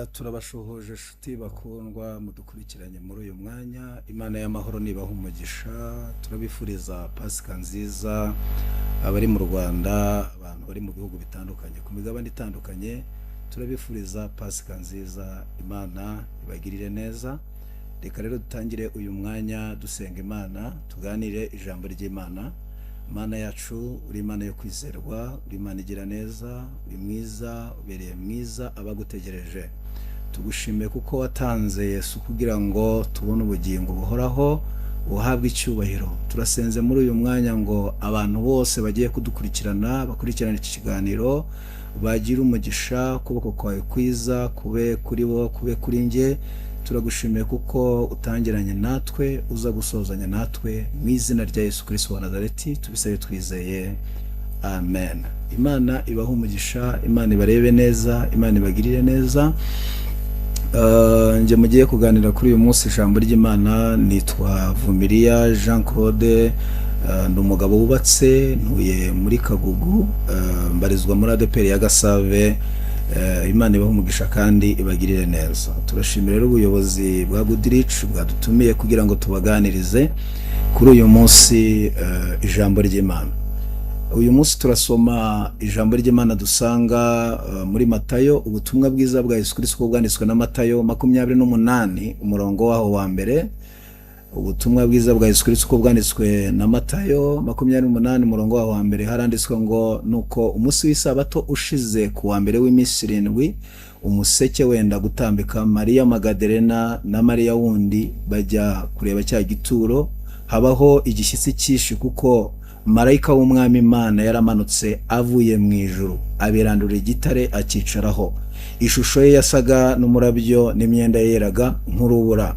turabashuhuje inshuti bakundwa mudukurikiranye muri uyu mwanya. Imana y'amahoro nibaha umugisha. Turabifuriza Pasika nziza abari mu Rwanda, abantu bari mu bihugu bitandukanye, ku migabane itandukanye. Turabifuriza Pasika nziza, Imana ibagirire neza. Reka rero dutangire uyu mwanya dusenga Imana, tuganire ijambo ry'Imana. Mana yacu, uri Imana yo kwizerwa, uri Imana igira neza, uri mwiza, ubereye mwiza abagutegereje. Tugushimiye kuko watanze Yesu kugira ngo tubone ubugingo buhoraho, uhabwe icyubahiro. Turasenze muri uyu mwanya ngo abantu bose bagiye kudukurikirana, bakurikirana iki kiganiro, bagira umugisha, ukuboko kwawe kwiza kube kuri bo, kube kuri nge. Turagushimiye kuko utangiranye natwe, uza gusozanya natwe, mu izina rya Yesu Kristo wa Nazareti tubisabe twizeye, amen. Imana ibaha umugisha, Imana ibarebe neza, Imana ibagirire neza. Nje mugiye kuganira kuri uyu munsi ijambo ry'Imana. Nitwa Vumiriya Jean Claude, ndi umugabo wubatse, ntuye muri Kagugu, mbarizwa muri ADPR ya Gasave. Imana ibaha umugisha kandi ibagirire neza. Turashimira rero ubuyobozi bwa Goodrich bwadutumiye kugira ngo tubaganirize kuri uyu munsi ijambo ry'Imana. Uyu munsi turasoma ijambo ry'Imana dusanga muri Matayo, ubutumwa bwiza bwa Yesu Kristo bwanditswe na Matayo 28 umurongo waho wa mbere. Ubutumwa bwiza bwa Yesu Kristo bwanditswe na Matayo 28 umurongo waho wa mbere, haranditswe ngo nuko umunsi w'isabato ushize ku wa mbere w'iminsi 7, umuseke wenda gutambika, Mariya Magadarena na Mariya wundi bajya kureba cya gituro. Habaho igishyitsi cyinshi kuko marayika w'umwami Imana yaramanutse avuye mu ijuru, abirandura igitare akicaraho. Ishusho ye yasaga n'umurabyo n'imyenda yeraga nk'urubura.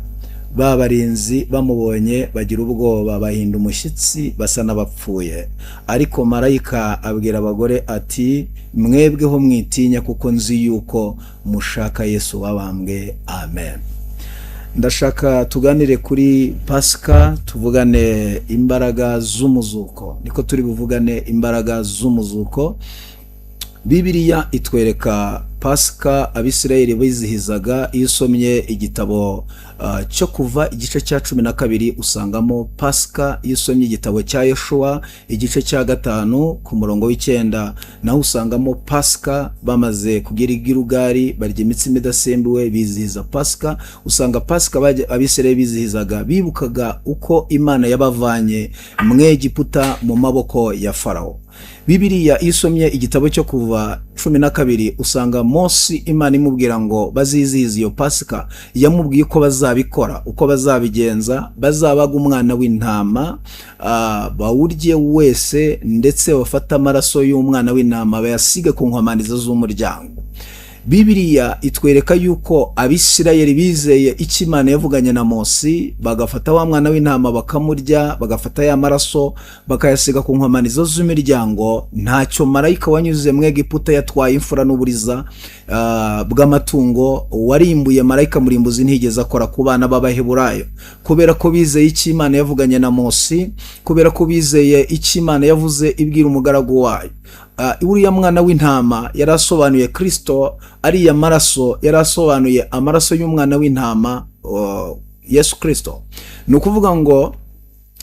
Babarinzi bamubonye bagira ubwoba, bahinda umushyitsi, basa n'abapfuye. Ariko marayika abwira abagore ati, mwebweho mwitinya kuko nzi yuko mushaka Yesu wabambwe. Amen. Ndashaka tuganire kuri Pasika, tuvugane imbaraga z'umuzuko. Niko turi buvugane imbaraga z'umuzuko. Bibiliya itwereka Pasika Abisirayeli bizihizaga. Iyo usomye igitabo cyo Kuva igice cya 12 usangamo Pasika. Iyo usomye igitabo cya Yoshua igice cya 5 ku murongo w'9 naho usangamo Pasika. Bamaze kugira Gilugari barya imitsima idasembuwe bizihiza Pasika. Usanga Pasika Abisirayeli bizihizaga bibukaga uko Imana yabavanye mu Egiputa mu maboko ya Farawo. Bibiliya isomye igitabo cyo Kuva 12 usanga Mose Imana imubwira ngo bazizihiza iyo Pasika. Yamubwiye ko bazabikora, uko bazabigenza, bazabaga umwana w'intama, bawurye wese, ndetse bafata amaraso y'umwana w'intama bayasige ku nkomanizo z'umuryango. Bibiliya itwereka yuko Abisirayeli bizeye icyo Imana yavuganye na Mose, bagafata wa mwana w'intama bakamurya, bagafata ya maraso bakayasiga ku nkomanizo z'imiryango. Ntacyo marayika wanyuze mu Egiputa yatwaye imfura n'uburiza bw'amatungo warimbuye, marayika murimbuzi ntigeze akora ku bana b'Abaheburayo, kubera ko bizeye icyo Imana yavuganye na Mose, kubera ko bizeye icyo Imana yavuze ibwira umugaragu wayo. Uriya mwana w'intama yarasobanuye Kristo, ariya maraso yarasobanuye amaraso y'umwana w'intama Yesu Kristo. Ni ukuvuga ngo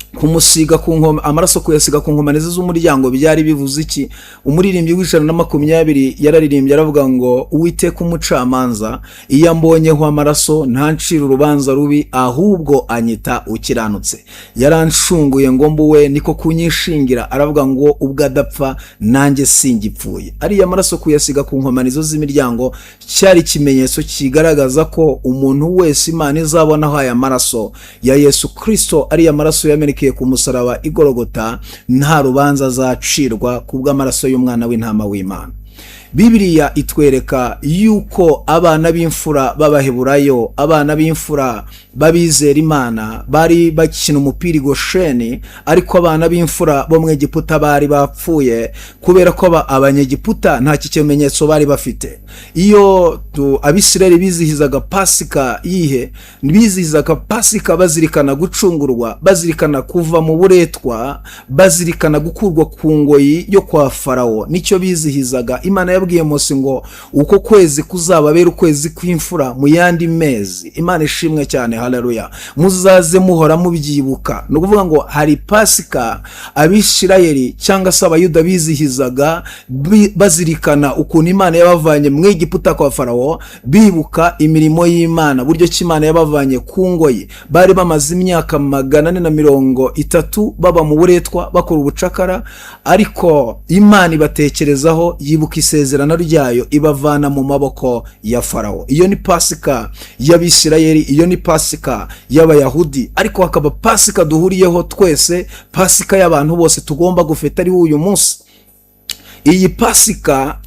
kumusiga ku amaraso kuyasiga ku nkomanizo z'umuryango byari bivuze iki? Umuririmbyi w'120 yararirimbye aravuga ngo Uwiteka umucamanza, iyo mbonyeho amaraso ntancira urubanza rubi, ahubwo anyita ukiranutse. Yaranshunguye ngo mbuwe, niko kunyishingira. Aravuga ngo ubwo adapfa nanjye singipfuye. Ariya maraso kuyasiga ku nkomanizo z'imiryango cyari ikimenyetso kigaragaza ko umuntu wese Imana izabonaho aya maraso ya Yesu Kristo, ariya maraso yamenekeye ku musaraba igorogota, nta rubanza azacirwa kubw'amaraso y'umwana w'intama w'Imana. Bibiliya itwereka yuko abana b'imfura b'Abaheburayo, abana b'imfura babizera Imana, bari bakina umupira i Gosheni, ariko abana b'imfura bo mu Egiputa bari bapfuye kubera ko abanyegiputa nta kimenyetso bari bafite. Iyo Abisirayeli bizihizaga Pasika yihe, bizihizaga Pasika bazirikana gucungurwa, bazirikana kuva mu buretwa, bazirikana gukurwa ku ngoyi yo kwa Farawo. Nicyo bizihizaga. Imana yabwiye Mose ngo uko kwezi kuzababera ukwezi kw'imfura mu yandi mezi. Imana ishimwe cyane, haleluya. Muzaze muhora mubyibuka. No kuvuga ngo hari Pasika Abisirayeli cyangwa se Abayuda bizihizaga bazirikana ukuntu Imana yabavanye mu Egiputa kwa Farawo, bibuka imirimo y'Imana, buryo ki Imana yabavanye ku ngoyi. Bari bamaze imyaka 430 baba mu buretwa bakora ubucakara, ariko Imana ibatekerezaho, yibuka isezerano ryayo, ibavana mu maboko ya Farawo. Iyo ni Pasika y'Abisirayeli, iyo ni Pasika y'Abayahudi, ariko hakaba Pasika duhuriyeho twese, Pasika y'abantu bose tugomba gufeta ari uyu munsi. Iyi Pasika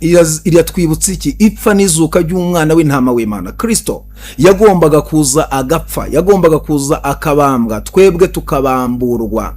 iratwibutsa iki? Ipfa n'izuka ry'umwana w'intama w'Imana Kristo. Yagombaga kuza agapfa, yagombaga kuza akabambwa, twebwe tukabamburwa.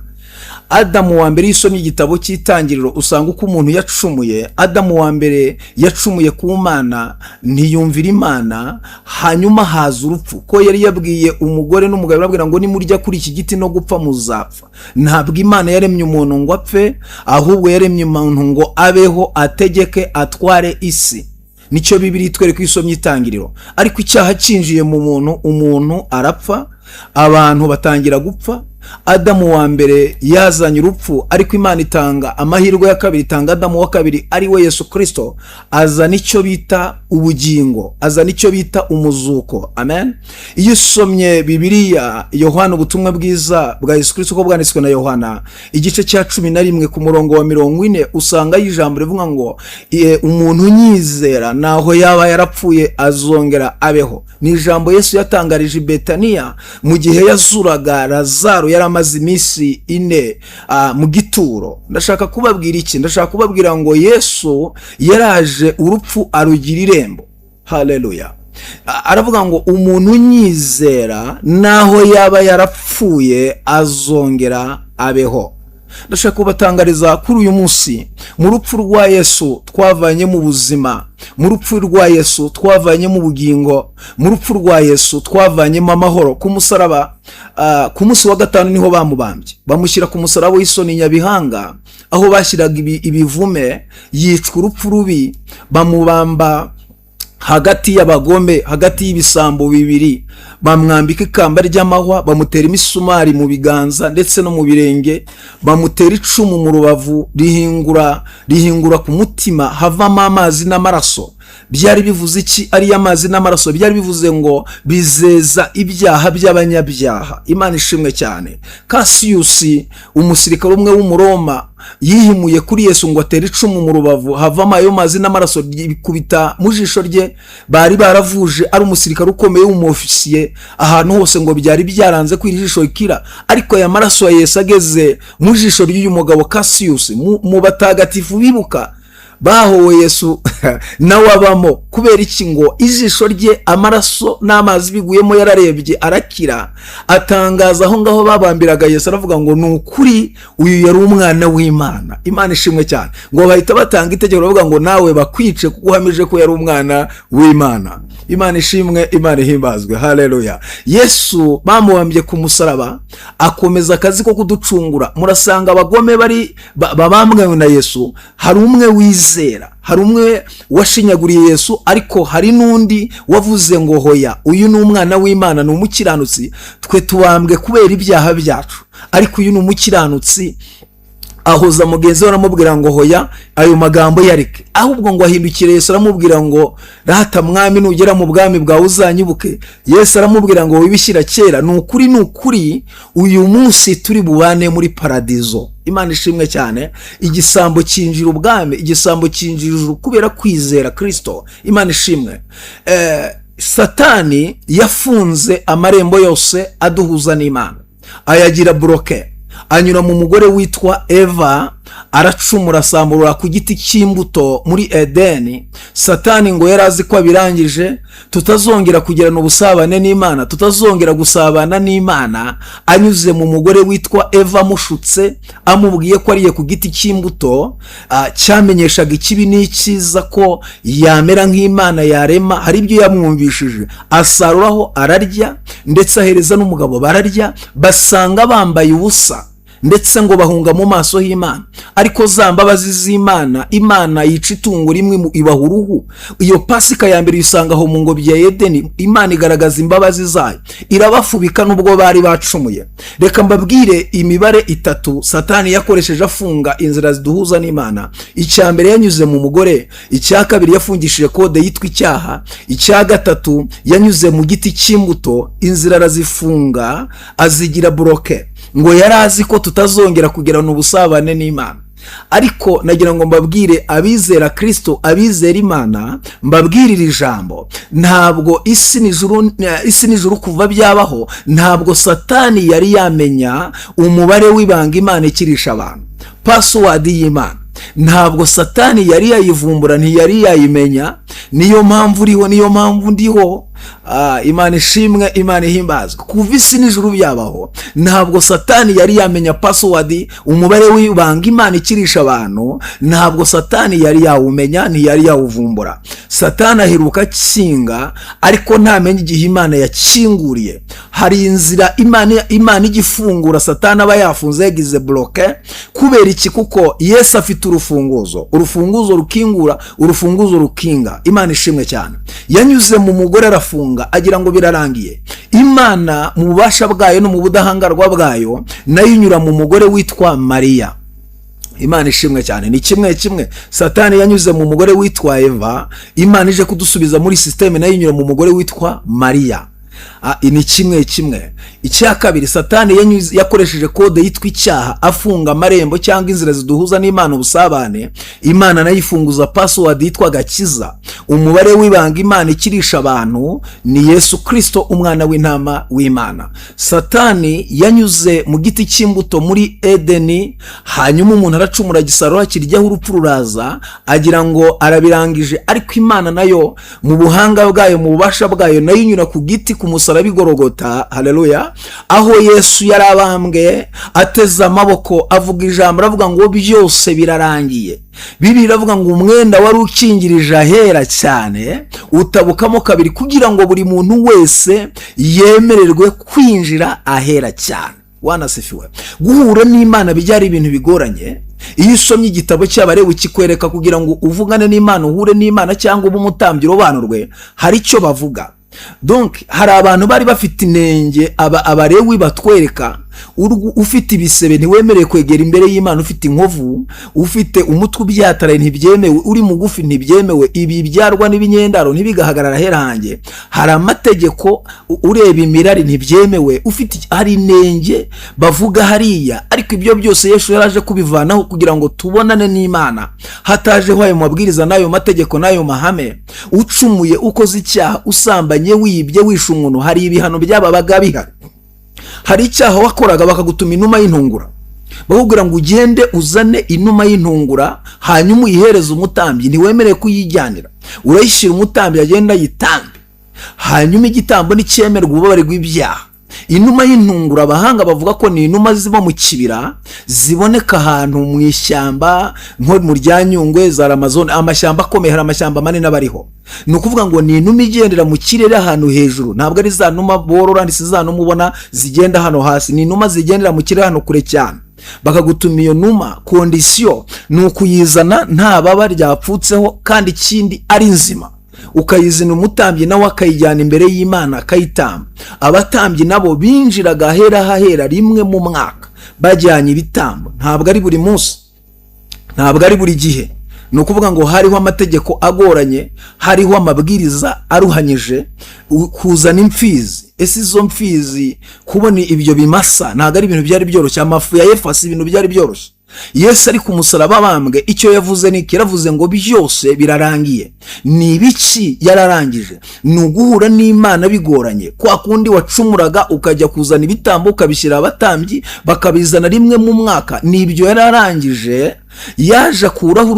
Adamu wa mbere yisomye igitabo cy'Itangiriro, usanga uko umuntu yacumuye. Adamu wa mbere yacumuye ku Mana, ntiyumvira Imana, hanyuma haza urupfu. Ko yari yabwiye umugore n'umugabo, babwira ngo nimurya kuri iki giti no gupfa muzapfa. Ntabwo Imana yaremye umuntu ngo apfe, ahubwo yaremye umuntu ngo abeho, ategeke, atware isi. Nicyo Bibiliya itwereka isomye Itangiriro. Ariko icyaha cinjiye mu muntu, umuntu arapfa, abantu batangira gupfa. Adamu wa mbere yazanye urupfu, ariko Imana itanga amahirwe ya kabiri, itanga Adamu wa kabiri ari we Yesu Kristo, azana icyo bita ubugingo, azana icyo bita umuzuko. Amen. Iyo usomye Bibiliya, Yohana, ubutumwa bwiza bwa Yesu Kristo ko bwanditswe na Yohana, igice cya 11 ku murongo wa 40, usanga ijambo rivuga ngo umuntu unyizera naho yaba yarapfuye azongera abeho. Ni ijambo Yesu yatangarije Betaniya mu gihe yazuraga Lazaro, yaramaze iminsi 4 mu gituro. Ndashaka kubabwira iki? Ndashaka kubabwira ngo Yesu yaraje urupfu arugira irembo. Haleluya. Aravuga ngo umuntu unyizera naho yaba yarapfuye azongera abeho. Ndashaka kubatangariza kuri uyu munsi, mu rupfu rwa Yesu twavanye mu buzima, mu rupfu rwa Yesu twavanye mu bugingo, mu rupfu rwa Yesu twavanye mu amahoro. Ku musaraba, ku munsi wa gatanu niho bamubambye, bamushyira ku musaraba w'isoni Nyabihanga, aho bashyiraga ibivume, yicwa urupfu rubi, bamubamba hagati y'abagome, hagati y'ibisambo bibiri, bamwambika ikamba ry'amahwa, bamutera imisumari mu biganza ndetse no mu birenge, bamutera icumu mu rubavu, rihingura ku mutima, havamo amazi n'amaraso. Byari bivuze iki? Ari amazi n'amaraso byari bivuze ngo bizeza ibyaha by'abanyabyaha. Imana ishimwe cyane. Cassius, umusirikare umwe w'Umuroma, yihimuye kuri Yesu ngo atere icumu mu rubavu, havamo ayo mazi n'amaraso, bikubita mu jisho rye. Bari baravuje, ari umusirikare ukomeye w'umufisiye, ahantu hose ngo byari byaranze ko ijisho ikira, ariko aya maraso ya Yesu ageze mu jisho ry'uyu mugabo Cassius, mu batagatifu bibuka bahowe Yesu nawe abamo. Kubera iki? Ngo ijisho rye amaraso n'amazi biguyemo yararebye arakira. Atangaza aho ngaho babambiraga Yesu, aravuga ngo ni ukuri uyu yari umwana w'Imana. Imana ishimwe cyane. Ngo bahita batanga itegeko, baravuga ngo nawe bakwice kuko uhamije ko yari umwana w'Imana. Imana ishimwe, Imana ihimbazwe. Haleluya. Yesu bamubambye ku musaraba, akomeza akazi ko kuducungura. Murasanga abagome bari babambwe na Yesu, hari umwe wizera, hari umwe washinyaguriye Yesu, ariko hari n'undi wavuze ngo hoya, uyu ni umwana w'Imana, ni umukiranutsi. Twe tubambwe kubera ibyaha byacu, ariko uyu ni umukiranutsi. Ahoza mugenzi we aramubwira ngo hoya, ayo magambo yareke. Ahubwo ngo ahindukire Yesu aramubwira ngo rata mwami, nugera mu bwami bwawe uzanyibuke. Yesu aramubwira ngo wibishyira kera, ni ukuri uyu munsi turi bubane muri paradizo. Imana ishimwe cyane. Igisambo cyinjira ubwami, igisambo cyinjira ijuru kubera kwizera Kristo. Imana ishimwe. Satani yafunze amarembo yose aduhuza n'Imana, ayagira bloke. Anyura mu mugore witwa Eva, aracumura, asamburura ku giti cy'imbuto muri Edeni. Satani ngo yarazi ko abirangije, tutazongera kugirana ubusabane n'Imana, tutazongera gusabana n'Imana, anyuze mu mugore witwa Eva, amushutse, amubwiye ko ariye ku giti cy'imbuto cyamenyeshaga ikibi n'icyiza, ko yamera nk'Imana yarema. Hari ibyo yamwumvishije, asaruraho ararya, ndetse ahereza n'umugabo bararya, basanga bambaye ubusa. ndetse ngo bahunga mu maso y'Imana. Ariko za mbabazi z'Imana, Imana yica itungo rimwe ibaha uruhu. Iyo Pasika ya mbere usanga aho mu ngobyi ya Edeni, Imana igaragaza imbabazi zayo, irabafubika nubwo bari bacumuye. Reka mbabwire imibare 3 Satani yakoresheje afunga inzira ziduhuza n'Imana. Icya mbere yanyuze mu mugore, icya kabiri yafungishije kode yitwa icyaha, icya gatatu yanyuze mu giti cy'imbuto, inzira arazifunga azigira bloke, ngo yarazi ko tutazongera kugirana ubusabane n'Imana. Ariko nagira ngo mbabwire abizera Kristo, abizera Imana, mbabwirira ijambo, ntabwo isi n'ijuru kuva byabaho, ntabwo Satani yari yamenya umubare w'ibanga Imana ikirisha abantu, password y'Imana. Ntabwo Satani yari yayivumbura, ntiyari yayimenya. Niyo mpamvu uriho, niyo mpamvu ndiho. Imana ishimwe, Imana ihimbazwe. Kuva isi n'ijuru byabaho, ntabwo Satani yari yamenya password, umubare w'ibanga Imana ikirisha abantu. Ntabwo Satani yari yawumenya, ntiyari yawuvumbura. Satani aheruka kinga, ariko ntamenye igihe Imana yakinguriye. Hari inzira Imana igifungura, Satani aba yafunze, yagize bloke. Kubera iki? Kuko Yesu afite urufunguzo rukingura, urufunguzo rukinga. Imana ishimwe cyane. Yanyuze mu mugore arafunga, agira ngo birarangiye. Imana mu bubasha bwayo no mu budahangarwa bwayo, nayo inyura mu mugore witwa Mariya. Imana ishimwe cyane. Ni kimwe Satani yanyuze mu mugore witwa Eva, Imana ije kudusubiza muri systeme, nayo inyura mu mugore witwa Mariya. Ni kimwe. Icya kabiri, Satani yakoresheje kode yitwa icyaha, afunga amarembo cyangwa inzira ziduhuza n'Imana ubusabane. Imana nayo ifunguza password yitwa gakiza. Umubare w'ibanga Imana ikirisha abantu ni Yesu Kristo, umwana w'intama w'Imana. Satani yanyuze mu giti cy'imbuto muri Edeni, hanyuma umuntu aracumura, gisarura kiryaho, urupfu ruraza, agira ngo arabirangije. Ariko Imana nayo mu buhanga bwayo, mu bubasha bwayo, nayo inyura ku giti, ku musaraba Igorogota, haleluya, aho Yesu yarabambwe, ateze amaboko, avuga ijambo, aravuga ngo byose birarangiye. Bibiliya iravuga ngo umwenda wari ukingirije ahera cyane utabukamo kabiri, kugira ngo buri muntu wese yemererwe kwinjira ahera cyane. Wanasifiwe. Guhura n'Imana byari ibintu bigoranye. Iyo usomye igitabo cy'Abalewi kikwereka kugira ngo uvugane n'Imana, uhure n'Imana cyangwa ube umutambyi urobanurwe, hari icyo bavuga. Donc hari abantu bari bafite inenge, Abalewi batwereka, ufite ibisebe ntiwemereye kwegera imbere y'Imana, ufite inkovu, ufite umutwe ubyataraye ntibyemewe, uri mugufi ntibyemewe, ibi byarwa n'ibinyendaro ntibigahagarara hera hanjye. Hari amategeko, ureba imirari ntibyemewe, ufite hari inenge bavuga hariya. Ariko ibyo byose Yesu yaraje kubivanaho kugira ngo tubonane n'Imana, hatajeho ayo mabwiriza n'ayo mategeko n'ayo mahame. Ucumuye, ukoze icyaha, usambanye, wibye, wishe umuntu, hari ibihano byababaga bihari. Hari icyaha wakoraga bakagutuma inuma y'intungura, bakubwira ngo ugende uzane inuma y'intungura, hanyuma uyihereze umutambyi, ntiwemereye kuyijyanira, urayishyira umutambyi agenda yitambe, hanyuma igitambo nicyemerwa ububabare bw'ibyaha. Inuma y'intungura abahanga bavuga ko ni inuma ziba mu kibira, ziboneka ahantu mu ishyamba, nko mu rya Nyungwe, za Amazon, amashyamba akomeye, hari amashyamba manini abariho. Ni ukuvuga ngo ni inuma igendera mu kirere ahantu hejuru, ntabwo ari za numa borora, ndetse za numa ubona zigenda hano hasi. Ni inuma zigendera mu kirere hano kure cyane. Bakagutuma iyo numa, kondisiyo ni ukuyizana nta baba ryapfutseho, kandi ikindi ari nzima. Ukayizana umutambyi nawe akayijyana imbere y'Imana akayitamba. Abatambyi nabo binjiraga ahera rimwe mu mwaka bajyanye ibitambo. Ntabwo ari buri munsi, ntabwo ari buri gihe. Ni ukuvuga ngo hariho amategeko agoranye, hariho amabwiriza aruhanyije. Kuzana imfizi, ese izo mfizi, kubona ibyo bimasa, ntabwo ari ibintu byari byoroshye. Amafu ya Efasi, ibintu byari byoroshye. Yesu ari ku musaraba bambwe, icyo yavuze ni iki? Yaravuze ngo byose birarangiye. Ni ibiki yararangije? Ni uguhura n'Imana bigoranye. Kwa kundi wacumuraga ukajya kuzana ibitambo ukabishyira abatambyi bakabizana rimwe mu mwaka, nibyo yararangije. Yaje akuraho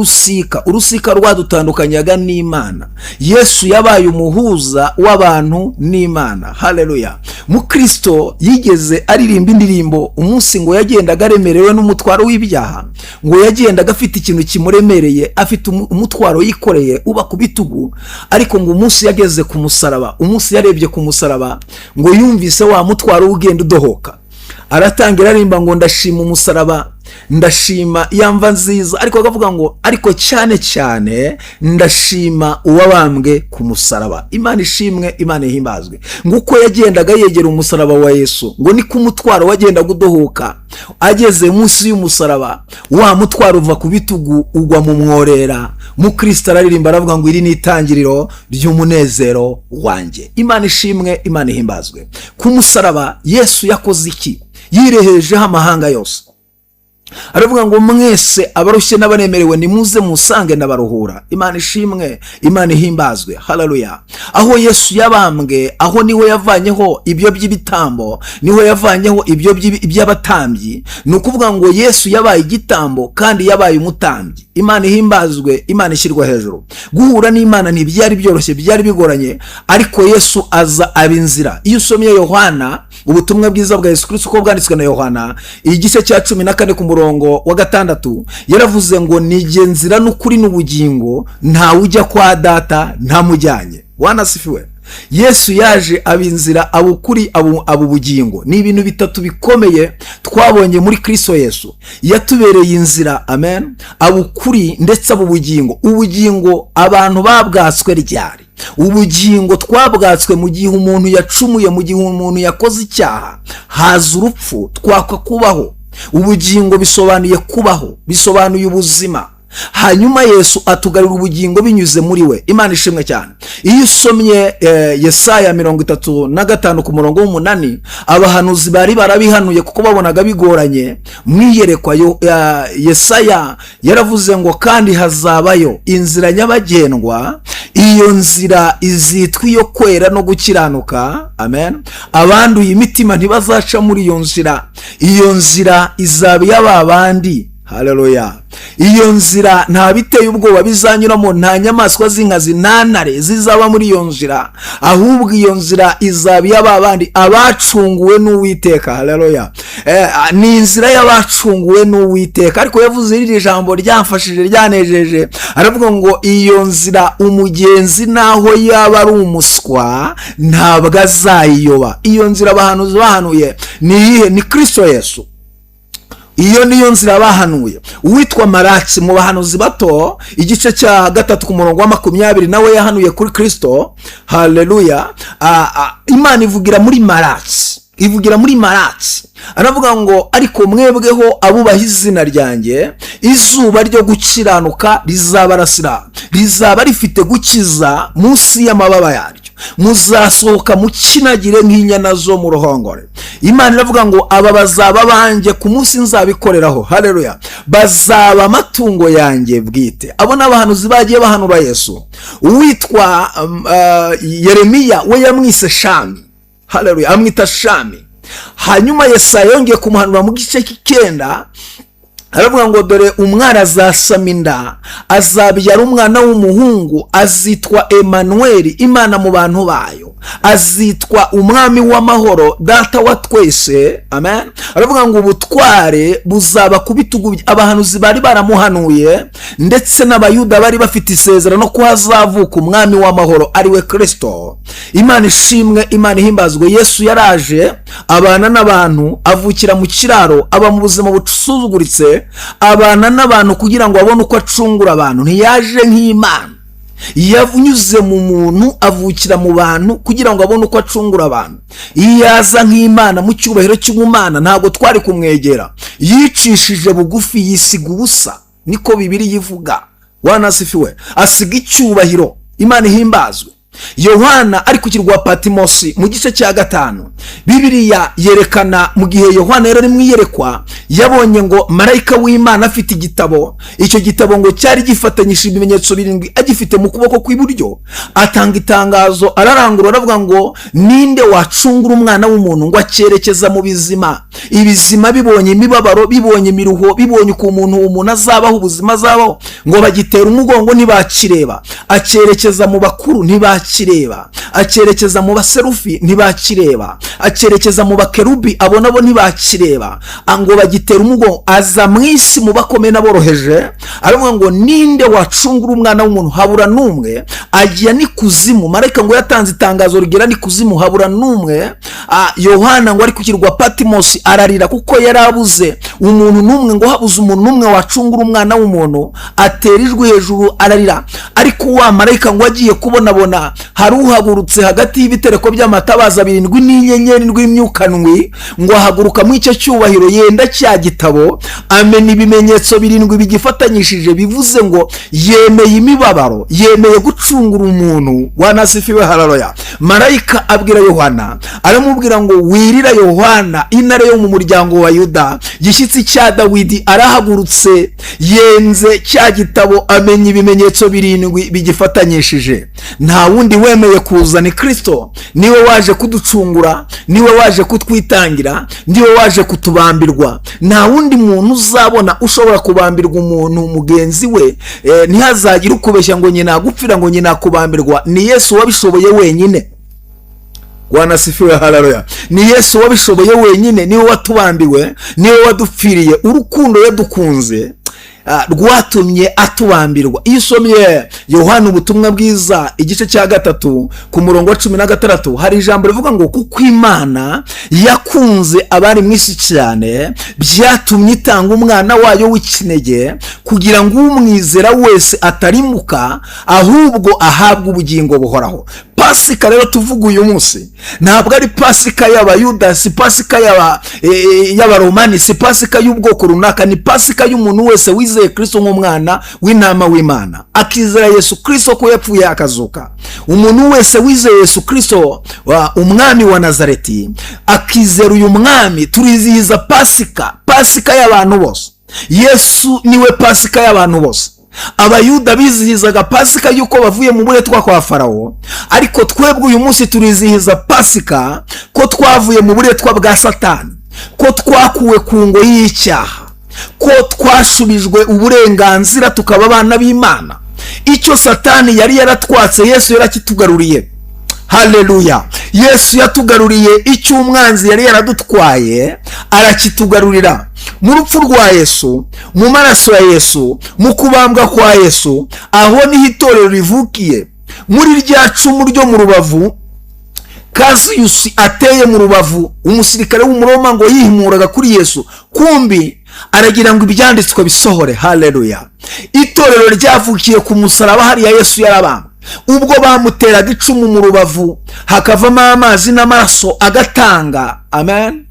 urusika rwadutandukanyaga n'Imana. Yesu yabaye umuhuza w'abantu n'Imana. Haleluya. Mukristo yigeze aririmba indirimbo umunsi ngo yagendaga aremerewe n'umutwaro w'ibyaha, ngo yagendaga afite ikintu kimuremereye, afite umutwaro yikoreye uba ku bitugu. Ariko ngo umunsi yageze ku musaraba, umunsi yarebye ku musaraba, ngo yumvise wa mutwaro ugenda udohoka. aratangira arimba ngo ndashima umusaraba, ndashima yamva nziza, ariko akavuga ngo ariko cyane cyane ndashima uwabambwe ku musaraba. Imana ishimwe, Imana ihimbazwe. Nguko yagendaga yegera umusaraba wa Yesu, ngo ni ku mutwaro wagendaga udohoka, ageze munsi y'umusaraba wa mutwaro uva ku bitugu ugwa mu mworera. Mu Kristo araririmba aravuga ngo iri ni itangiriro ry'umunezero wanjye. Imana ishimwe, Imana ihimbazwe. Ku musaraba Yesu yakoze iki? Yirehejeho amahanga yose, aravuga ngo mwese abarushye n'abaremerewe nimuze musange ndabaruhura. Imana ishimwe, Imana ihimbazwe. Haleluya. Aho Yesu yabambwe, aho niho yavanyeho ibyo by'ibitambo, niho yavanyeho ibyo by'abatambyi. Ni ukuvuga ngo Yesu yabaye igitambo kandi yabaye umutambyi. Imana ihimbazwe, Imana ishyirwa hejuru. Guhura n'Imana ntibyari byoroshye, byari bigoranye, ariko Yesu aza aba inzira. Iyo usomye Yohana, ubutumwa bwiza bwa Yesu Kristo uko bwanditswe na Yohana, igice cya 14 ku murongo wa 6, yaravuze ngo nije nzira n'ukuri n'ubugingo, nta ujya kwa data ntamujyanye. Wanasifiwe. Yesu yaje abinzira, abukuri, abubugingo. Ni ibintu bitatu bikomeye twabonye muri Kristo Yesu. Yatubereye inzira, amen, abukuri ndetse abubugingo. Ubugingo abantu babwatswe ryari? Ubugingo twabwatswe mu gihe umuntu yacumuye, mu gihe umuntu yakoze icyaha, haza urupfu, twakwa kubaho. Ubugingo bisobanuye kubaho, bisobanuye ubuzima. Hanyuma Yesu atugarura ubugingo binyuze muri we. Imana ishimwe cyane. Iyo usomye Yesaya 35 ku murongo w'8, abahanuzi bari barabihanuye kuko babonaga bigoranye. Mwiyerekwa Yesaya yaravuze ngo kandi hazabayo inzira nyabagendwa, iyo nzira izitwa iyo kwera no gukiranuka. Amen. Abanduye imitima ntibazaca muri iyo nzira. Iyo nzira izaba y'ababandi. Haleluya. Iyo nzira nta biteye ubwoba bizanyuramo, nta nyamaswa z'inkazi, nta ntare zizaba muri iyo nzira, ahubwo iyo nzira izaba y'ababandi abacunguwe n'Uwiteka. Haleluya. Ni inzira y'abacunguwe n'Uwiteka. Ariko yavuze iri jambo ryamfashije, ryanejeje, aravuga ngo iyo nzira umugenzi naho yaba ari umuswa ntabwo azayiyoba. Iyo nzira abahanuzi bahanuye ni iyihe? Ni Kristo Yesu. Iyo niyo nzira bahanuye. Uwitwa Maraki mu bahanuzi bato, igice cya 3 ku murongo wa 20, nawe yahanuye kuri Kristo. Haleluya. Imana ivugira muri Maraki, ivugira muri Maraki, aravuga ngo ariko mwebweho abubaha izina ryanjye, izuba ryo gukiranuka rizabarasira, rizaba rifite gukiza munsi y'amababa yaryo, muzasohoka mukinagire nk'inyana zo mu ruhongore. Imana iravuga ngo aba bazaba banjye ku munsi nzabikoreraho. Haleluya. Bazaba amatungo yanjye bwite. Abo n'abahanuzi bagiye bahanura Yesu. Uwitwa Yeremiya we yamwise Shami. Haleluya. Amwita Shami. Hanyuma Yesaya yongeye kumuhanura mu gice cy'ikenda, aravuga ngo dore umwana azasama inda, azabyara umwana w'umuhungu, azitwa Emmanuel, Imana mu bantu bayo, azitwa umwami w'amahoro, data wa twese. Amen. Aravuga ngo ubutware buzaba ku bitugu. Abahanuzi bari baramuhanuye, ndetse n'abayuda bari bafite isezerano ko hazavuka umwami w'amahoro ari we Kristo. Imana ishimwe, Imana ihimbazwe. Yesu yaraje abana n'abantu, avukira mu kiraro, aba mu buzima busuzuguritse, abana n'abantu kugira ngo abone uko acungura abantu. Ntiyaje nk'Imana, yanyuze mu muntu, avukira mu bantu kugira ngo abone uko acungura abantu. Iyo yaza nk'Imana mu cyubahiro cy'ubumana, ntabwo twari kumwegera. Yicishije bugufi, yisiga ubusa, niko Bibiliya ivuga. Wanasifiwe. Asiga icyubahiro. Imana ihimbazwe. Yohana ari ku kirwa Patimosi mu gice cya 5, Bibiliya yerekana mu gihe Yohana yari mwiyerekwa, yabonye ngo marayika w'Imana afite igitabo. Icyo gitabo ngo cyari gifatanyije ibimenyetso 7 agifite mu kuboko kw'iburyo. Atanga itangazo, ararangurura, aravuga ngo ninde wacungura umwana w'umuntu ngo acyerekeza mu bizima? Ibizima bibonye imibabaro, bibonye imiruho, bibonye ku umuntu azabaho ubuzima azabaho, ngo bagitera umugongo ntibakireba. Acyerekeza mu bakuru ntibakireba. ntibakireba, akerekeza mu baserufi ntibakireba, akerekeza mu bakerubi abo nabo ntibakireba, ngo bagitera umugongo. Aza mu isi mu bakomeye n'aboroheje, aravuga ngo ninde wacungura umwana w'umuntu, habura n'umwe. Agiye n'ikuzimu, marayika ngo yatanze itangazo rigera n'ikuzimu, habura n'umwe. Yohana ngo ari ku kirwa Patimosi ararira kuko yari abuze umuntu n'umwe, ngo habuze umuntu n'umwe wacungura umwana w'umuntu, atera ijwi hejuru ararira. Ariko wa marayika ngo agiye kubonabona hari uhagurutse hagati y'ibitereko by'amatabaza 7 n'inyenyeri ndwi imyuka ndwi, ngo ahaguruka mu icyo cyubahiro yenda cya gitabo, amena ibimenyetso 7 bigifatanyishije, bivuze ngo yemeye imibabaro, yemeye gucungura umuntu. Wanasifiwe, haleluya. Marayika abwira Yohana, aramubwira ngo wirira Yohana, intare yo mu muryango wa Yuda, gishyitsi cya Dawidi, arahagurutse yenze cya gitabo, amenya ibimenyetso 7 bigifatanyishije. Nta wundi wemeye kuza ni Kristo, niwe waje kuducungura, niwe waje kutwitangira, niwe waje kutubambirwa. Nta wundi muntu uzabona ushobora kubambirwa umuntu mugenzi we, ntihazagire ukubeshya ngo nyina gupfira ngo nyina kubambirwa. Ni Yesu wabishoboye wenyine. Wanasifiwe, haleluya. Ni Yesu wabishoboye wenyine, niwe watubambiwe, niwe wadupfiriye. Urukundo yadukunze rwatumye atubambirwa. Iyo usomye Yohana ubutumwa bwiza igice cya 3 ku murongo wa 16, hari ijambo rivuga ngo kuko Imana yakunze abari mu isi cyane, byatumye itanga umwana wayo w'ikinege, kugira ngo umwizera wese atarimuka, ahubwo ahabwe ubugingo buhoraho. Pasika rero tuvuga uyu munsi ntabwo ari pasika y'abayuda, si pasika y'abaromani, si pasika y'ubwoko runaka, ni pasika y'umuntu wese wizeye Kristo nk'umwana w'intama w'Imana, akizera Yesu Kristo ko yapfuye akazuka. Umuntu wese wizeye Yesu Kristo umwami wa Nazareti, akizera uyu mwami, turizihiza pasika y'abantu bose. Yesu niwe pasika y'abantu bose. Abayuda bizihizaga pasika yuko bavuye mu buretwa kwa Farawo, ariko twebwe uyu munsi turizihiza pasika ko twavuye mu buretwa bwa Satani, ko twakuwe ku ngoyi y'icyaha, ko twashubijwe uburenganzira tukaba abana b'Imana. Icyo Satani yari yaratwatse Yesu yarakitugaruriye. Haleluya. Yesu yatugaruriye icyo umwanzi yari yaradutwaye, arakitugarurira. Mu rupfu rwa Yesu, mu maraso ya Yesu, mu kubambwa kwa Yesu, aho niho itorero rivukiye. Muri rya cumu ryo mu rubavu Cassius ateye mu rubavu, umusirikare w'umuroma ngo yihimuraga kuri Yesu, kumbi aragira ngo ibyanditswe bisohore. Haleluya. Itorero ryavukiye ku musaraba hariya Yesu yarabambwe. Ubwo bamuteraga icumu mu rubavu, hakavamo amazi n'amaraso agatanga. Amen.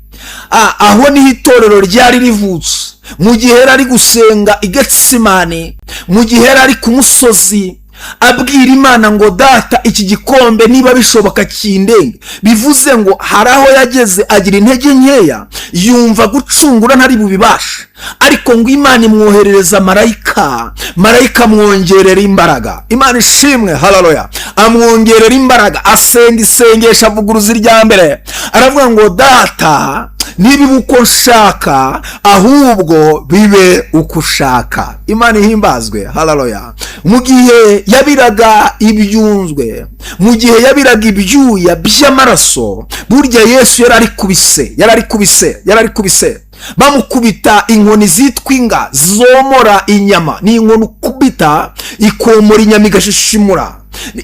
Aho niho itorero ryari rivutse. Mu gihe yari ari gusenga i Getsimani, mu gihe yari ari ku musozi abwira Imana ngo data, iki gikombe niba bishoboka kindenge. Bivuze ngo hari aho yageze agira intege nkeya, yumva gucungura ntari bubibashe, ariko ngo Imana imwoherereza marayika amwongerera imbaraga. Imana ishimwe, haleluya. Amwongerera imbaraga, asenga isengesha avuguruza irya mbere, aravuga ngo data, nibibe uko nshaka ahubwo bibe uko ushaka. Imana ihimbazwe, haleluya. Mu gihe yabiraga ibyunzwe, mu gihe yabiraga ibyuya by'amaraso, burya Yesu yarari kubise. Bamukubita inkoni zitwa inga zomora inyama, ni inkoni ukubita ikomora inyama igashishimura.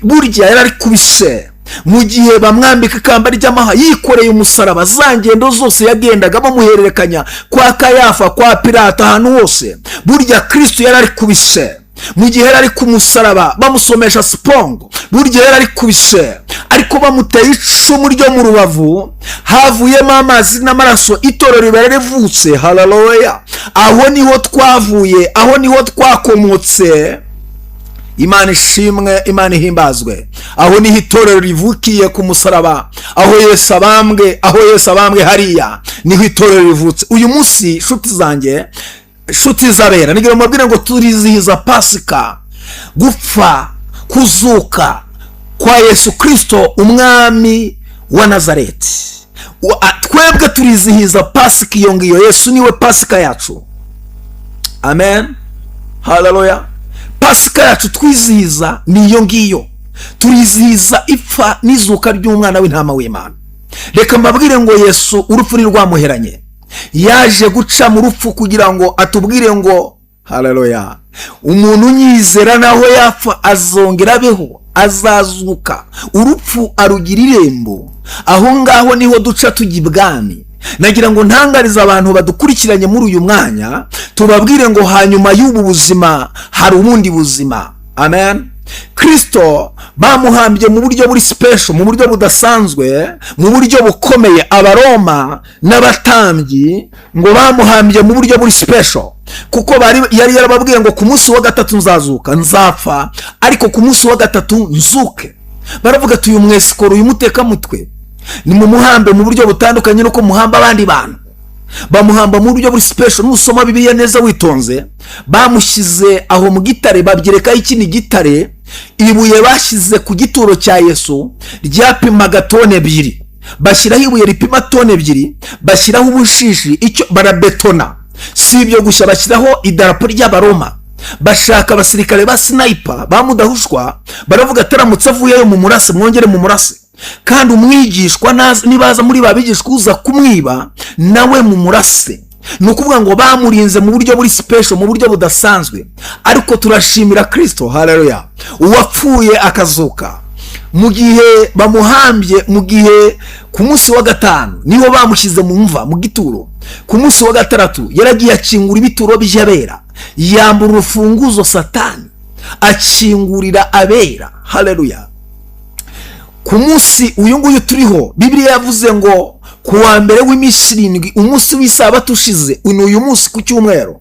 Burya yarari kubise. Mu gihe bamwambika ikamba ry'amaha, yikoreye umusaraba, za ngendo zose yagendaga bamuhererekanya kwa Kayafa, kwa Pilato, ahantu hose, burya Kristo yarari kubise. Mu gihe yarari ku musaraba bamusomesha sipongo, burya yarari kubise. Ariko bamuteye icumu ryo mu rubavu, havuyemo amazi n'amaraso, itorero riba rivutse. Haleluya. Aho niho twavuye, aho niho twakomotse. Imana ishimwe, Imana ihimbazwe. Aho niho itorero rivukiye ku musaraba, aho Yesu abambwe hariya niho itorero rivutse. Uyu munsi nshuti zanjye, nshuti zabera, nigira mubwire ngo turizihiza pasika, gupfa kuzuka kwa Yesu Kristo umwami wa Nazareti. Twebwe turizihiza pasika iyo ngiyo. Yesu niwe pasika yacu. Amen. Haleluya. Pasika yacu twizihiza ni iyo ngiyo. turizihiza ipfa n'izuka ry'umwana w'intama w'Imana. Reka mbabwire ngo Yesu urupfu ni rwamuheranye, yaje guca mu rupfu kugira ngo atubwire ngo haleluya, umuntu unyizera naho yapfa azongera abeho, azazuka. Urupfu arugira irembo, aho ngaho niho duca tujya ibwami. Nagira ngo ntangarize abantu badukurikiranye muri uyu mwanya, tubabwire ngo hanyuma y'ubu buzima hari ubundi buzima. Amen. Kristo bamuhambye mu buryo buri special, mu buryo budasanzwe, mu buryo bukomeye. Abaroma n'abatambyi ngo bamuhambye mu buryo buri special, kuko yari yarababwiye ngo ku munsi wa gatatu nzazuka, nzapfa ariko ku munsi wa gatatu nzuke. Baravuga ati uyu mwesikoro, uyu mutekamutwe ni mu muhambe mu buryo butandukanye nuko muhamba abandi bantu. Bamuhamba mu buryo buri special. Nusoma Bibiliya neza witonze, bamushyize aho mu gitare, babyerekaho ikindi gitare. Ibuye bashyize ku gituro cya Yesu ryapimaga tone 2, bashyiraho ibuye ripima tone 2, bashyiraho ubushishi, icyo barabetona. Si ibyo gusa, bashyiraho idarapo ry'Abaroma. Bashaka abasirikare ba sniper bamudahushwa, baravuga ataramutse avuyeyo mu murase, mwongere mu murase. Kandi umwigishwa nibaza muri babigishwa uza kumwiba nawe mu murase. Ni ukuvuga ngo bamurinze mu buryo buri special, mu buryo budasanzwe. Ariko turashimira Kristo, haleluya, uwapfuye akazuka. Mu gihe bamuhambye, mu gihe ku munsi wa gatanu niho bamushyize mu mva mu gituro, ku munsi wa gatandatu yaragiye akingura ibituro by'abera, yambura urufunguzo Satani, akingurira abera. Haleluya. Ku munsi uyu nguyu turiho, Bibiliya yavuze ngo ku wa mbere w'iminsi 7, umunsi w'isabato ushize, uyu munsi ku cyumweru,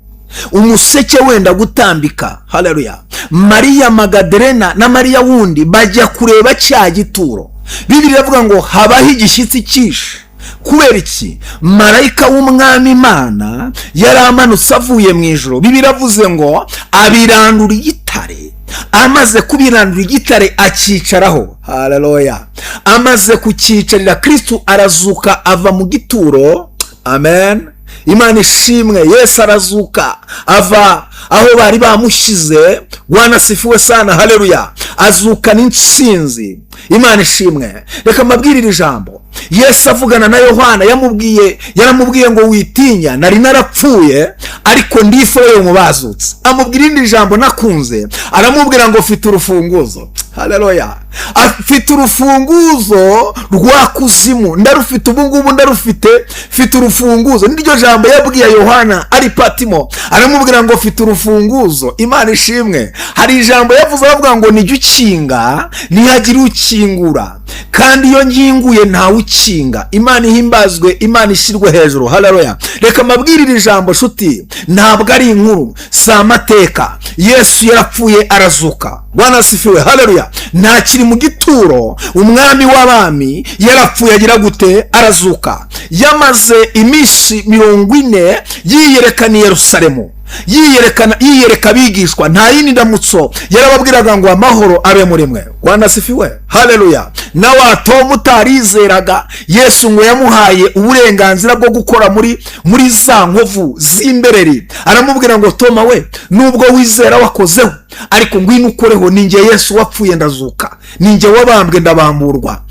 umuseke wenda gutambika. Haleluya. Mariya Magadalena na Mariya wundi bajya kureba cya gituro. Bibiliya yavuga ngo habaho igishyitsi cyinshi. Kubera iki? Marayika w'umwami Imana yaramanutse avuye mu ijuru. Bibiliya yavuze ngo abirandura igitare, amaze kubirandura igitare akicaraho. Haleluya. Amaze kukicarira, Kristo arazuka ava mu gituro. Amen. Imana ishimwe. Yesu arazuka ava aho bari bamushize. Bwana sifiwe sana. Haleluya. Azuka n'intsinzi. Imana ishimwe. Reka mbabwirire ijambo. Yesu avugana na Yohana yaramubwiye ngo witinya, nari narapfuye ariko ndifoye mu bazutse. Amubwira indi jambo nakunze, aramubwira ngo ufite urufunguzo. Haleluya. Afite urufunguzo rwa kuzimu, ndarufite ubu ngubu, ndarufite, mfite urufunguzo. Niryo jambo yabwiye Yohana ari Patimo, aramubwira ngo ufite urufunguzo. Imana ishimwe. Hari ijambo yavuze avuga ngo nijye ukinga ntihagira ukingura, kandi iyo nginguye ntawe ukinga. Imana ihimbazwe, Imana ishyirwe hejuru. Haleluya. Reka mbabwirire ijambo shuti, ntabwo ari inkuru, si amateka. Yesu yarapfuye arazuka. Bwana sifiwe. Haleluya. Ntakiri mu gituro, umwami w'abami yarapfuye agira gute? Arazuka. Yamaze iminsi 40 yiyerekana i Yerusalemu, yiyereka abigishwa. Nta yindi ndamutso yarababwiraga ngo amahoro abe muri mwe. Bwana sifiwe. Haleluya. Na watomu utarizeraga, Yesu ngo yamuhaye uburenganzira bwo gukora muri za nkovu z'imbereri. Aramubwira ngo Toma we, nubwo wizera wakozeho, ariko ngwino ukoreho, ninjye Yesu wapfuye ndazuka, ninjye wabambwe ndabamburwa.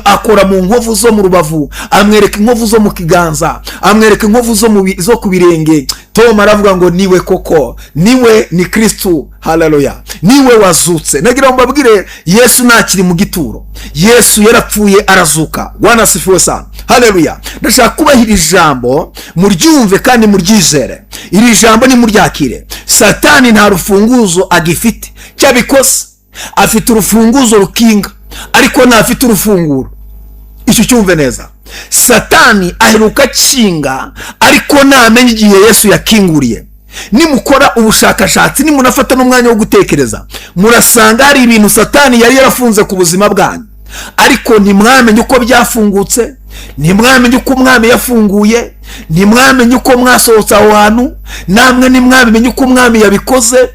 Akora mu nkovu zo mu rubavu, amwereka inkovu zo mu kiganza, amwereka inkovu zo ku birenge. Toma aravuga ngo niwe koko, niwe ni Kristo. Haleluya. Niwe wazutse. Nagira ngo mbabwire, Yesu ntakiri mu gituro, Yesu yarapfuye arazuka. Bwana sifiwe sana. Haleluya. Ndashaka kubahira ijambo muryumve kandi muryizere. Iri jambo ni muryakire. Satani nta rufunguzo agifite, cyabikoze afite urufunguzo rukinga, ariko ntafite urufunguro. Icyo cyumve neza. Satani aheruka kinga, ariko namenye igihe Yesu yakinguriye. Nimukora ubushakashatsi, nimunafata n'umwanya wo gutekereza, murasanga hari ibintu Satani yari yarafunze ku buzima bwanyu, ariko ntimwamenye uko byafungutse, ntimwamenye uko umwami yafunguye, ntimwamenye uko mwasohotse aho hantu, namwe ntimwamenye uko umwami yabikoze.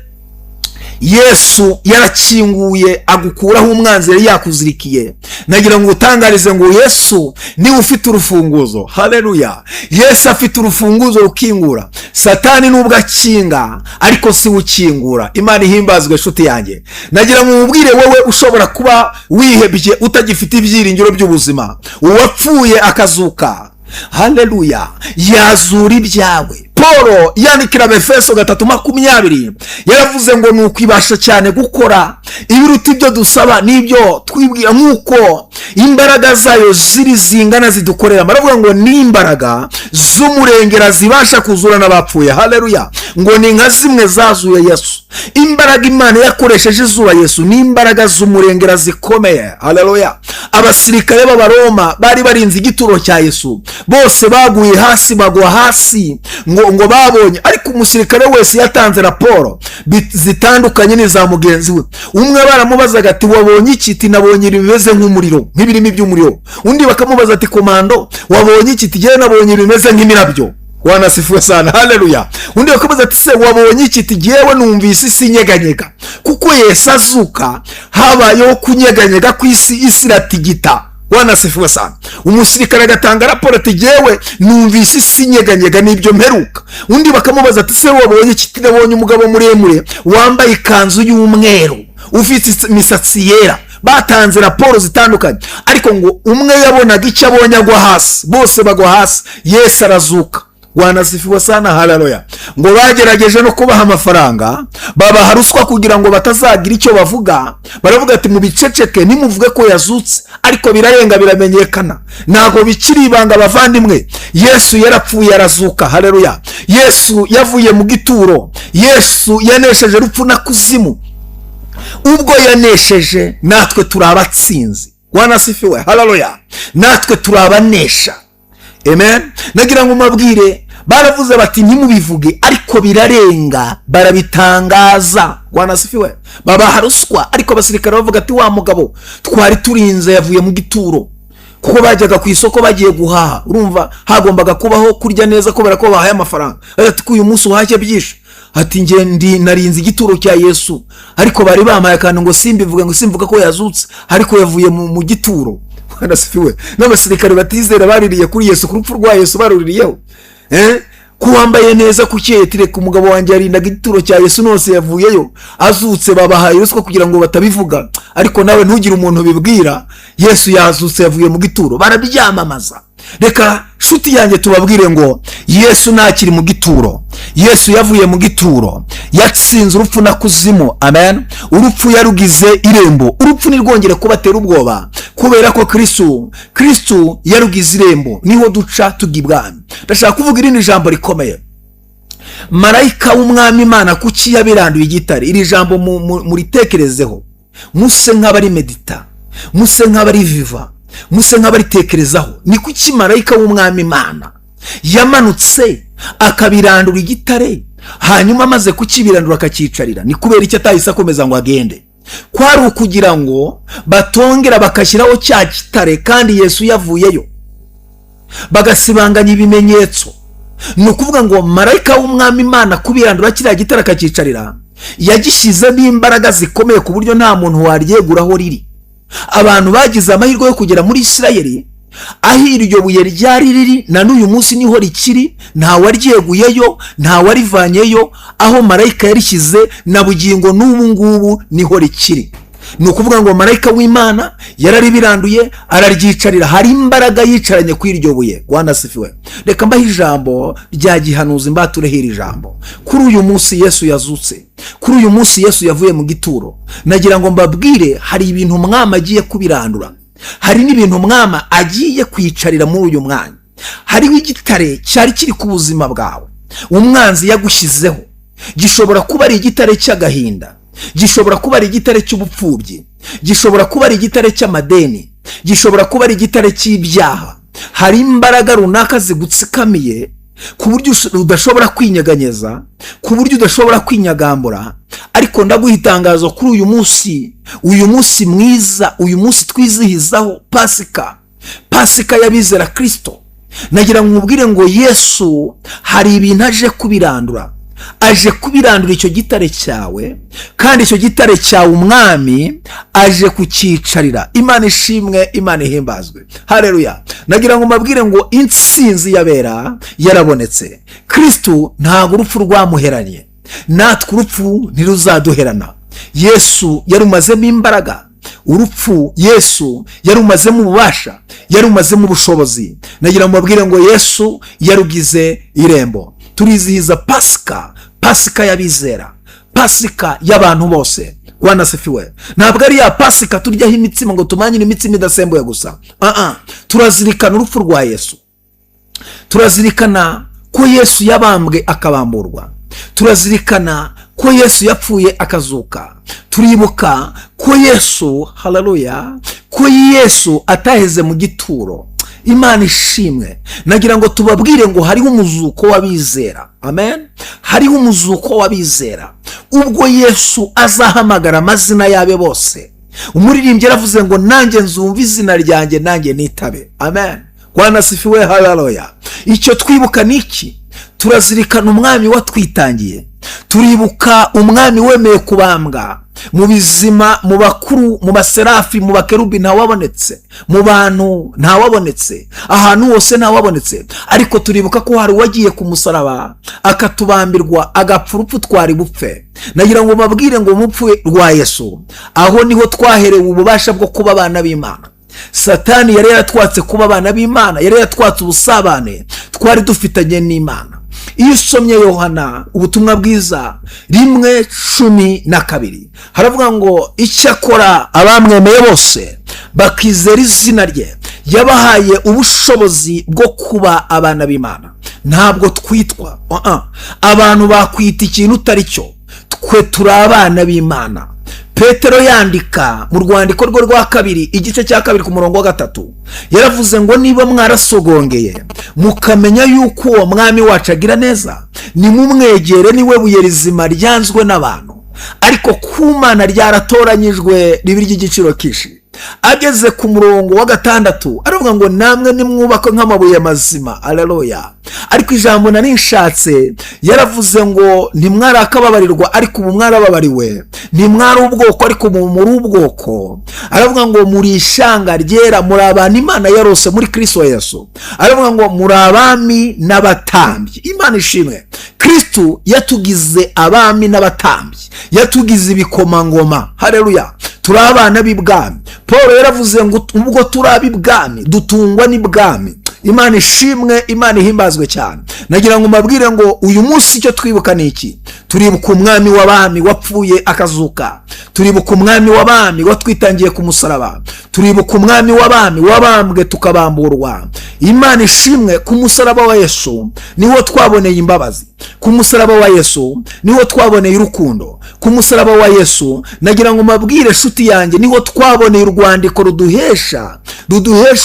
Yesu yarakinguye agukuraho umwanzi yari yakuzirikiye. Nagira ngo utangarize ngo Yesu niwe ufite urufunguzo. Haleluya! Yesu afite urufunguzo rukingura. Satani nubwo akinga ariko si ukingura. Imana ihimbazwe nshuti yanjye. Nagira ngo umubwire wowe ushobora kuba wihebye utagifite ibyiringiro by'ubuzima, uwapfuye akazuka, haleluya, yazura ibyawe. Paulo yandikira Abefeso 3:20 yaravuze ngo ni ukwibasha cyane gukora ibiruta ibyo dusaba n'ibyo twibwira, nk'uko imbaraga zayo zingana zidukorera. Baravuga ngo ni imbaraga z'umurengera zibasha kuzura n'abapfuye. Haleluya! ngo ni nka zimwe zazuye Yesu. Imbaraga Imana yakoresheje izura Yesu ni imbaraga z'umurengera zikomeye. Haleluya! Abasirikare b'Abaroma bari barinze igituro cya Yesu, bose baguye hasi, bagwa hasi ngo babonye. Ariko umusirikare wese yatanze raporo zitandukanye n'iza mugenzi we. Umwe baramubazaga ati wabonye iki? Ati nabonye ibimeze nk'umuriro, nk'ibirimi by'umuriro. Undi bakamubaza ati komando wabonye iki? Ati nabonye ibimeze nk'imirabyo. Wanasifiwe sana. Haleluya! Undi bakamubaza ati se wabonye iki? Ati jewe numvise isi nyeganyega. Kuko Yesu azuka habayeho kunyeganyega ku isi, isi iratigita. Wanasifiwe sana. Umusirikare agatanga raporo ati jewe numvise isi nyeganyega n'ibyo mperuka. Undi bakamubaza ati se wabonye iki? Ati nabonye umugabo muremure wambaye ikanzu y'umweru ufite imisatsi yera. Batanze raporo zitandukanye, ariko ngo umwe yabonaga icyo abonye agwa hasi, bose bagwa hasi. Yesu arazuka. Wanasifiwe sana. Haleluya! ngo bagerageje no kubaha amafaranga, babaha ruswa kugira ngo batazagira icyo bavuga. Baravuga ati mu biceceke nimuvuge ko yazutse, ariko birarenga biramenyekana, ntago bikiri ibanga. Abavandimwe, Yesu yarapfuye arazuka. Haleluya! Yesu yavuye mu gituro. Yesu yanesheje rupfu na kuzimu. Ubwo yanesheje, natwe turabatsinzi. Wanasifiwe. Haleluya! natwe turabanesha. Amen. Nagira ngo mabwire, baravuze bati ntimubivuge, ariko birarenga, barabitangaza. Wanasifiwe. babaha ruswa, ariko abasirikare bavuga ati wa mugabo twari turinze yavuye mu gituro. Kuko bajyaga ku isoko bagiye guhaha, urumva hagombaga kubaho kurya neza kubera ko bahaye amafaranga. Ati uyu munsi uhashye byinshi. Ati nge narinze igituro cya Yesu, ariko bari bamaye akantu ngo simbivuge, ngo simvuga ko yazutse, ariko yavuye mu gituro. Wanasifiwe. N'abasirikare batizera baririye kuri Yesu, ku rupfu rwa Yesu baruririyeho. Ko wambaye neza kukeye, tireka umugabo wanjye yarindaga igituro cya Yesu nose yavuyeyo, azutse. Babahaye ruswa kugira ngo batabivuga, ariko nawe ntugire umuntu bibwira. Yesu yazutse yavuye mu gituro, barabyamamaza. Reka shuti yanjye tubabwire ngo Yesu ntakiri mu gituro. Yesu yavuye mu gituro, yatsinze urupfu na kuzimu. Amen. Urupfu yarugize irembo. Urupfu nirwongere kubatera ubwoba, kubera ko Kristo yarugize irembo, niho duca tugibwami. Ndashaka kuvuga irindi jambo rikomeye. Marayika w'umwami Imana kuki yabiranduye igitare? Iri jambo muritekerezeho, muse nk'abari medita, muse nk'abari viva, muse nk'abaritekerezaho. Ni kuki marayika w'umwami Imana yamanutse akabirandura igitare, hanyuma amaze kukibirandura akakicarira? Ni kubera icyo atahise akomeza ngo agende? Kwari ukugira ngo batongera bakashyiraho cya gitare, kandi Yesu yavuyeyo, bagasibanganya ibimenyetso. Ni ukuvuga ngo marayika w'umwami Imana kubirandura kiriya gitare akakicarira, yagishyizemo imbaraga zikomeye ku buryo nta muntu waryeguraho riri. Abantu bagize amahirwe yo kugera muri Isirayeli, aho iryo buye ryari riri na n'uyu munsi niho rikiri, nta waryeguyeyo, nta warivanyeyo. Aho marayika yarishyize na bugingo n'ubu ngubu niho rikiri. Ni ukuvuga ngo marayika w'Imana yararibiranduye araryicarira. Hari imbaraga yicaranye ku iryo buye. Wanasifiwe. Reka mbahe ijambo rya gihanuzi, mbatureho iri jambo. Kuri uyu munsi Yesu yazutse, kuri uyu munsi Yesu yavuye mu gituro. Nagira ngo mbabwire, hari ibintu umwami agiye kubirandura, hari n'ibintu umwami agiye kwicarira muri uyu mwanya. Hariho igitare cyari kiri ku buzima bwawe, umwanzi yagushyizeho. Gishobora kuba ari igitare cy'agahinda, gishobora kuba ari igitare cy'ubupfubyi, gishobora kuba ari igitare cy'amadeni, gishobora kuba ari igitare cy'ibyaha. Hari imbaraga runaka zigutsikamiye ku buryo udashobora kwinyeganyeza, ku buryo udashobora kwinyagambura. Ariko ndaguha itangazo kuri uyu munsi mwiza, uyu munsi twizihizaho Pasika y'abizera Kristo. Nagira ngo mubwire ngo Yesu hari ibintu aje kubirandura, aje kubirandura icyo gitare cyawe, kandi icyo gitare cyawe umwami aje kucyicarira. Imana ishimwe, Imana ihimbazwe. Haleluya. Nagira ngo mbabwire ngo intsinzi y'abera yarabonetse. Kristo ntabwo urupfu rwamuheranye, natwe urupfu ntiruzaduherana. Yesu yarumazemo imbaraga, urupfu Yesu yarumazemo ububasha, yarumazemo ubushobozi. Nagira ngo mbabwire ngo Yesu yarugize irembo. Turizihiza pasika y'abizera, pasika y'abantu bose. Bwana asifiwe. Ntabwo ari ya pasika turyaho imitsima ngo tumanyire imitsima idasembuye gusa. Turazirikana urupfu rwa Yesu, turazirikana ko Yesu yabambwe akabamburwa, turazirikana ko Yesu yapfuye akazuka, turibuka ko Yesu, haleluya, ko Yesu ataheze mu gituro. Imana ishimwe. Nagira ngo tubabwire ngo hariho umuzuko w'abizera. Amen. Hariho umuzuko w'abizera ubwo Yesu azahamagara amazina yabe bose. Umuririmbyi yaravuze ngo nanjye nzumva izina ryanjye nanjye nitabe. Amen. Bwana asifiwe. Haleluya. Icyo twibuka niki? Turazirikana umwami watwitangiye, turibuka umwami wemeye kubambwa. Mu bizima, mu bakuru, mu baserafi, mu bakerubi ntawabonetse, mu bantu ntawabonetse, ahantu hose ntawabonetse, ariko turibuka ko hari uwagiye ku musaraba akatubambirwa, agapfa urupfu twari bupfe. Nagira ngo babwire ngo umupfu rwa Yesu, aho niho twaherewe ububasha bwo kuba abana b'Imana. Satani yari yaratwatse kuba abana b'Imana, yari yaratwatse ubusabane twari dufitanye n'Imana. Iyo usomye Yohana ubutumwa bwiza 1:12 haravuga ngo icyakora abamwemeye bose bakizera izina rye yabahaye ubushobozi bwo kuba abana b'Imana. Ntabwo twitwa abantu bakwita ikintu utari cyo, twe turi abana b'Imana. Petero yandika mu rwandiko rwe rwa 2 igice cya 2 ku murongo wa 3 yaravuze ngo niba mwarasogongeye mukamenya yuko uwo mwami wacu agira neza, nimumwegere, niwe buye rizima ryanzwe n'abantu, ariko ku Mana ryaratoranyijwe ribi ry'igiciro kishi. Ageze ku murongo wa 6 aravuga ngo namwe nimwubaka nk'amabuye mazima. Haleluya. Ariko ijambo nari nshatse yaravuze ngo ntimwarakababarirwa ariko ubu mwarababariwe, ntimwari ubwoko ariko ubu muri ubwoko. Aravuga ngo muri ishanga ryera, muri abantu Imana yarose muri Kristo Yesu. Aravuga ngo muri abami n'abatambyi. Imana ishimwe. Kristo yatugize abami n'abatambyi, yatugize ibikomangoma. Haleluya. Turi abana b'ibwami. Paul yaravuze ngo ubwo turi ab'ibwami dutungwa n'ibwami. Imana ishimwe, Imana ihimbazwe cyane. Nagira ngo mbabwire ngo uyu munsi icyo twibuka niki? Turibuka umwami w'abami wapfuye akazuka, turibuka umwami w'abami watwitangiye ku musaraba, turibuka umwami w'abami wabambwe tukabamburwa. Imana ishimwe. Ku musaraba wa Yesu niho twaboneye imbabazi, ku musaraba wa Yesu niho twaboneye urukundo, ku musaraba wa Yesu nagira ngo mbabwire shuti yanjye niho twaboneye urwandiko ruduhesha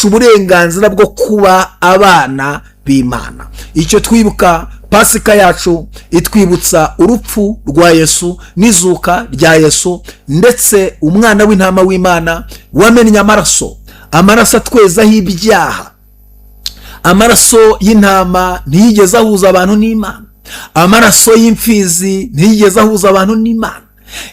uburenganzira bwo kuba abana b'Imana. Icyo twibuka, pasika yacu itwibutsa urupfu rwa Yesu n'izuka rya Yesu, ndetse umwana w'intama w'Imana wamennye amaraso atwezaho ibyaha. Amaraso y'intama ntiyigeze ahuza abantu n'Imana, amaraso y'imfizi ntiyigeze ahuza abantu n'Imana,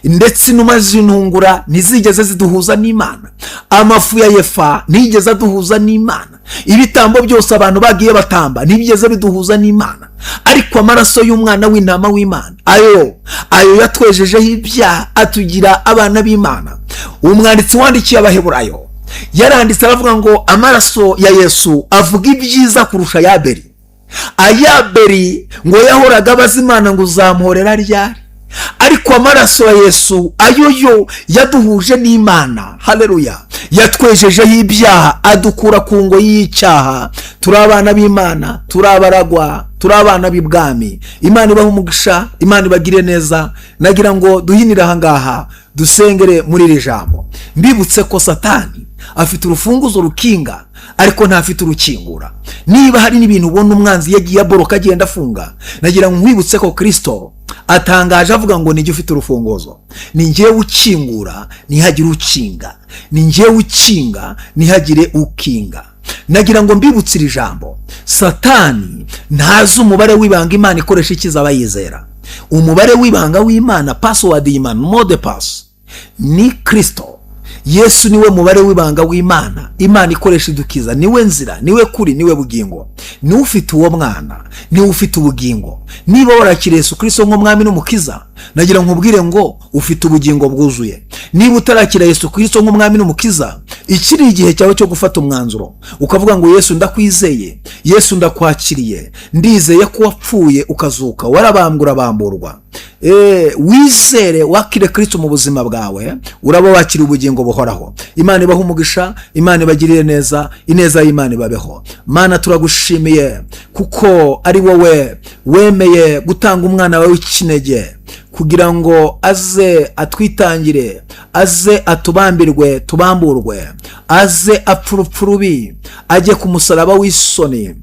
ndetse inuma z'intungura ntizigeze ziduhuza n'Imana, amafu ya Yefa ntiyigeze aduhuza n'Imana, ibitambo byose abantu bagiye batamba ntibigeze biduhuza n'Imana, ariko amaraso y'umwana w'intama w'Imana ayo yatwejejeho ibyaha atugira abana b'Imana. Umwanditsi wandikiye Abaheburayo yaranditse aravuga ngo amaraso ya Yesu avuga ibyiza kurusha ay'Abeli. Ay'Abeli ngo yahoraga abaza Imana ngo uzamporera ryari, ariko amaraso ya Yesu ayo yaduhuje n'Imana. Haleluya. Yatwejejeho ibyaha adukura ku ngoyi y'icyaha. Turi abana b'Imana, turi abaragwa, turi abana b'ibwami. Imana ibahe umugisha, Imana ibagire neza. Nagira ngo duhinire aha ngaha dusengere muri iri jambo. Mbibutse ko Satani afite urufunguzo rukinga ariko ntafite urukingura. Niba hari n'ibintu ubona umwanzi yagiye aboroka agenda afunga, nagira ngo nkwibutse ko Kristo atangaje avuga ngo nijye ufite urufunguzo, ni njyewe ukingura ntihagire ukinga, ni njyewe ukinga ntihagire ukinga. Nagira ngo mbibutse iri jambo, Satani ntazi umubare w'ibanga Imana ikoresha ikiza abayizera. umubare w'ibanga w'Imana, password y'Imana, mot de passe ni Kristo. Yesu niwe mubare w'ibanga w'Imana. Imana ikoresha idukiza, niwe nzira, niwe kuri, niwe bugingo. Niwe ufite uwo mwana, niwe ufite ubugingo. Niba warakiriye Yesu Kristo nk'umwami n'umukiza, nagira nkubwire ngo ufite ubugingo bwuzuye. Niba utarakira Yesu Kristo nk'umwami n'umukiza, ikiri igihe cyawe cyo gufata umwanzuro ukavuga ngo Yesu ndakwizeye, Yesu ndakwakiriye, ndizeye ko wapfuye ukazuka, warabambura bamburwa. Wizere wakire Kristo mu buzima bwawe, uraba wakira ubugingo buhoraho. Imana ibaha umugisha, Imana ibagirire neza, ineza y'Imana ibabeho. Mana turagushimiye kuko ari wowe wemeye gutanga umwana wawe w'ikinege kugira ngo aze atwitangire, aze atubambirwe, tubamburwe, aze apfurupfu rubi, ajye ku musaraba w'isoni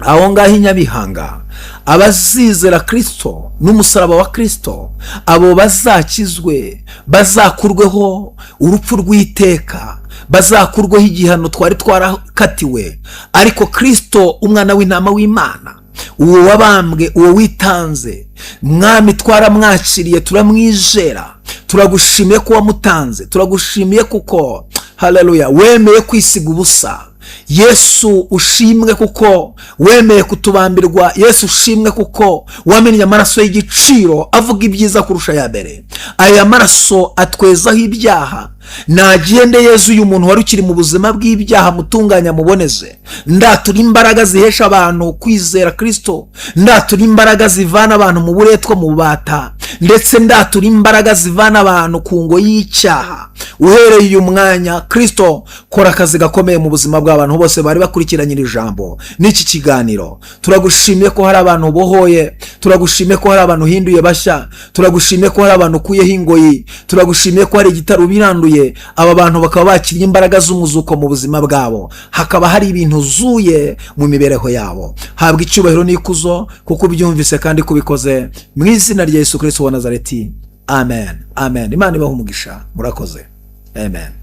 aho ngaho inyabihanga. Abazizera Kristo n'umusaraba wa Kristo, abo bazakizwe, bazakurweho urupfu rw'iteka, bazakurweho igihano twari twarakatiwe. Ariko Kristo umwana w'intama w'Imana, uwo wabambwe, uwo witanze, mwami twaramwakiriye, turamwizera, turagushimiye ko wamutanze, turagushimiye kuko haleluya wemeye kwisiga ubusa. Yesu ushimwe kuko wemeye kutubambirwa. Yesu ushimwe kuko wamennye amaraso y'igiciro avuga ibyiza kurusha ya mbere. Aya maraso atwezaho ibyaha. Nagende Yesu uyu muntu wari ukiri mu buzima bw'ibyaha mutunganya muboneze. Ndatura imbaraga zihesha abantu kwizera Kristo, ndatura imbaraga zivana abantu mu buretwa mu bubata, ndetse ndatura imbaraga zivana abantu ku ngo y'icyaha. Uhereye uyu mwanya Kristo kora akazi gakomeye mu buzima bw'abantu bose bari bakurikiranye iri jambo n'iki kiganiro. Turagushimiye ko hari abantu bohoye, turagushimiye ko hari abantu hinduye bashya, turagushimiye ko hari abantu kuyeho ingoyi, turagushimiye ko hari igitaro biranduye, aba bantu bakaba bakiriye imbaraga z'umuzuko mu buzima bwabo, hakaba hari ibintu zuye mu mibereho yabo. Habwa icyubahiro n'ikuzo kuko ubyumvise kandi kubikoze mu izina rya Yesu Kristo wa Nazareti. Amen, amen. Imana ibahe umugisha. Murakoze. Amen.